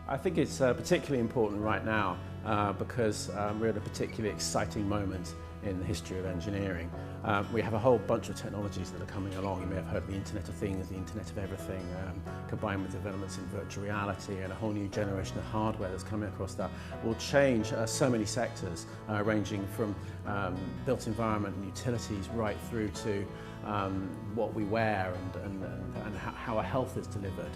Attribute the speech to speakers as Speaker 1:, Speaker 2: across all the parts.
Speaker 1: I think it's particularly important right now because we're at a particularly exciting moment in the history of engineering. We have a whole bunch of technologies that are coming along. You may have heard of the Internet of Things, the Internet of Everything, combined with developments in virtual reality and a whole new generation of hardware that's coming across that will change so many sectors, ranging from built environment and utilities right through to what we wear and how our health is delivered.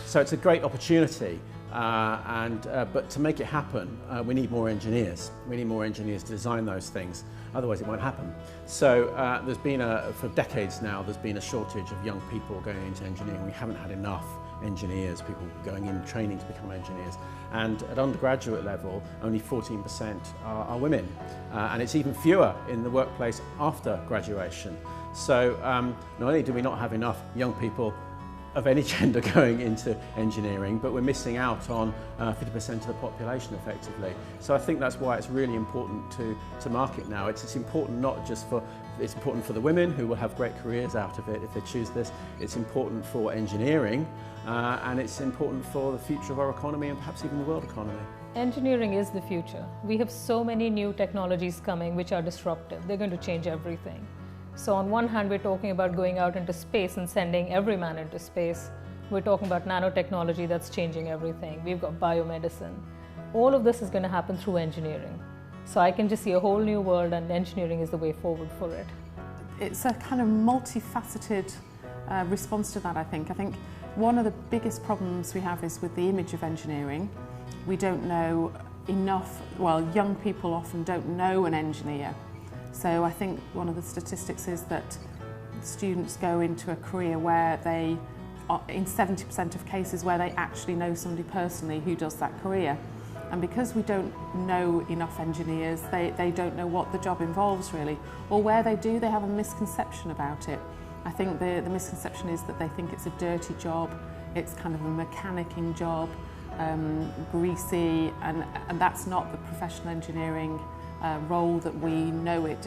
Speaker 1: So it's a great opportunity, but to make it happen, we need more engineers. We need more engineers to design those things, otherwise it won't happen. So there's been for decades now, there's been a shortage of young people going into engineering. We haven't had enough engineers, people going in training to become engineers. And at undergraduate level, only 14% are women. And it's even fewer in the workplace after graduation. So not only do we not have enough young people of any gender going into engineering, but we're missing out on 50% of the population effectively. So I think that's why it's really important to market now. It's important not just it's important for the women who will have great careers out of it if they choose this. It's important for engineering and it's important for the future of our economy and perhaps even the world economy.
Speaker 2: Engineering is the future. We have so many new technologies coming which are disruptive. They're going to change everything. So on one hand, we're talking about going out into space and sending every man into space. We're talking about nanotechnology that's changing everything. We've got biomedicine. All of this is going to happen through engineering. So I can just see a whole new world, and engineering is the way forward for it.
Speaker 3: It's a kind of multifaceted response to that, I think. I think one of the biggest problems we have is with the image of engineering. We don't know enough, well, young people often don't know an engineer. So I think one of the statistics is that students go into a career where they, in 70% of cases, where they actually know somebody personally who does that career. And because we don't know enough engineers, they don't know what the job involves really, or where they do, they have a misconception about it. I think the misconception is that they think it's a dirty job, it's kind of a mechanicking job, greasy, and that's not the professional engineering role that we know it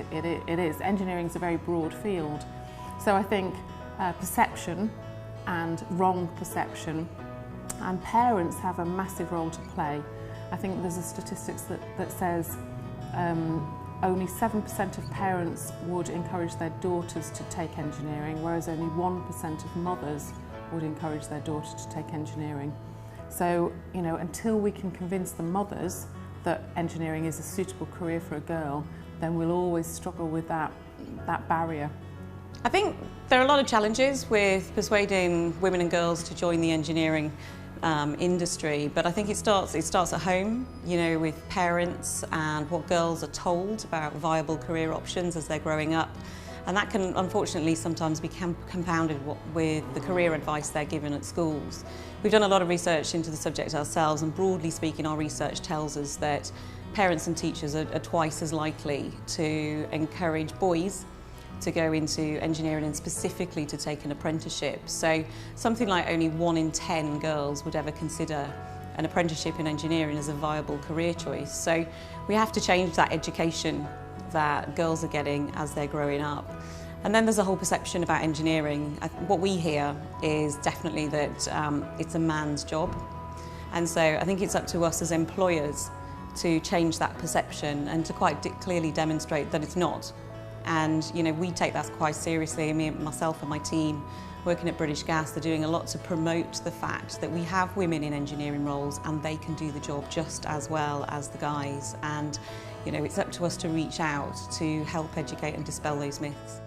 Speaker 3: is. Engineering is a very broad field. So I think perception and wrong perception, and parents have a massive role to play. I think there's a statistics that says only 7% of parents would encourage their daughters to take engineering, whereas only 1% of mothers would encourage their daughter to take engineering. So, you know, until we can convince the mothers that engineering is a suitable career for a girl, then we'll always struggle with that barrier.
Speaker 4: I think there are a lot of challenges with persuading women and girls to join the engineering industry, but I think it starts at home, you know, with parents and what girls are told about viable career options as they're growing up. And that can unfortunately sometimes be compounded with the career advice they're given at schools. We've done a lot of research into the subject ourselves, and broadly speaking our research tells us that parents and teachers are twice as likely to encourage boys to go into engineering and specifically to take an apprenticeship. So something like only 1 in 10 girls would ever consider an apprenticeship in engineering as a viable career choice. So we have to change that education that girls are getting as they're growing up. And then there's a whole perception about engineering. What we hear is definitely that it's a man's job. And so I think it's up to us as employers to change that perception and to quite clearly demonstrate that it's not. And you know, we take that quite seriously. Myself and my team working at British Gas, they're doing a lot to promote the fact that we have women in engineering roles and they can do the job just as well as the guys. And you know, it's up to us to reach out to help educate and dispel those myths.